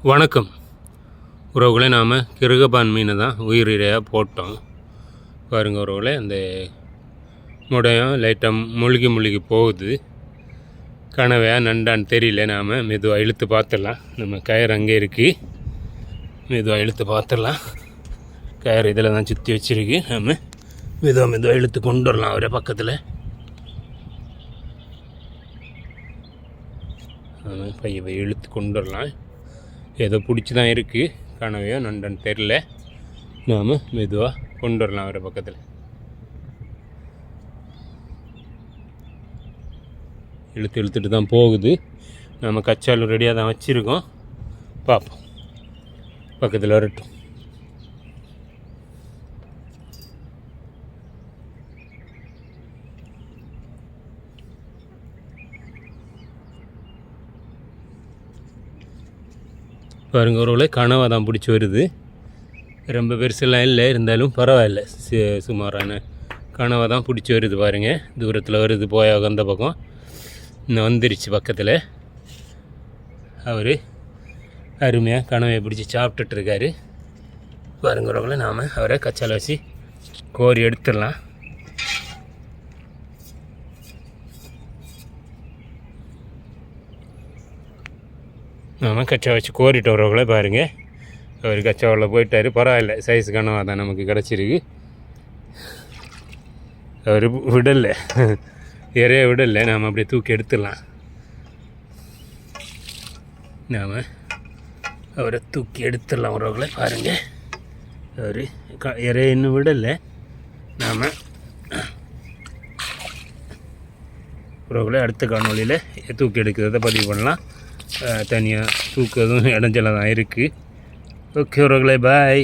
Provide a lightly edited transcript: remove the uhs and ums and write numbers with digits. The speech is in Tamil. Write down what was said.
வணக்கம் உறவுகளே, நாம் கிருகபான் மீனை தான் உயிரிழையாக போட்டோம். பாருங்க உறவுகளே, அந்த முடையம் லைட்டாக முழுகி போகுது. கனவையா நண்டான்னு தெரியல. நாம் மெதுவாக இழுத்து பார்த்துடலாம். நம்ம கயிறு அங்கே இருக்குது, மெதுவாக இழுத்து பார்த்துடலாம். கயிறு இதில் தான் சுற்றி வச்சுருக்கு. நாம் மெதுவாக இழுத்து கொண்டு வரலாம். அவரே பக்கத்தில் நாம் பைய இழுத்து கொண்டு வரலாம். ஏதோ பிடிச்சி தான் இருக்குது. கனவையோ நண்டன்னு தெரில. நாம் மெதுவாக கொண்டு வரலாம் அவரை பக்கத்தில். இழுத்துட்டு தான் போகுது. நாம் கச்சாலும் ரெடியாக தான் வச்சுருக்கோம். பார்ப்போம், பக்கத்தில் வரட்டும். பாருங்க ஒருவேளை கனவை தான் பிடிச்சி வருது. ரொம்ப பெருசெல்லாம் இல்லை, இருந்தாலும் பரவாயில்ல. சுமாரான கனவை தான் பிடிச்சி வருது. பாருங்கள், தூரத்தில் வருது. போய் அந்த பக்கம் இன்னும் வந்துருச்சு பக்கத்தில். அவர் அருமையாக கனவை பிடிச்சி சாப்பிட்டுட்ருக்காரு. பாருங்க ஒருவேளை நாம் அவரை கச்சால வச்சு கோரி எடுத்துடலாம். நாம் கச்சா வச்சு கோரிட்டு வரவங்களே பாருங்கள். அவர் கச்சாவில் போயிட்டார். பரவாயில்ல, சைஸ் கனவாக தான் நமக்கு கிடச்சிருக்கு. அவர் விடலை, இறைய விடலை. நாம் அப்படியே தூக்கி எடுத்துடலாம். நாம் அவரை தூக்கி எடுத்துடலாம் உறவுகளை. பாருங்கள், அவர் இறைய இன்னும் விடலை. நாம் உறவுகளை அடுத்த காணொலியில் தூக்கி எடுக்கிறத பதிவு பண்ணலாம். தனியாக தூக்குறதும் இடைஞ்சலாக தான் இருக்குது. ஓகே உறவுகளே, பாய்.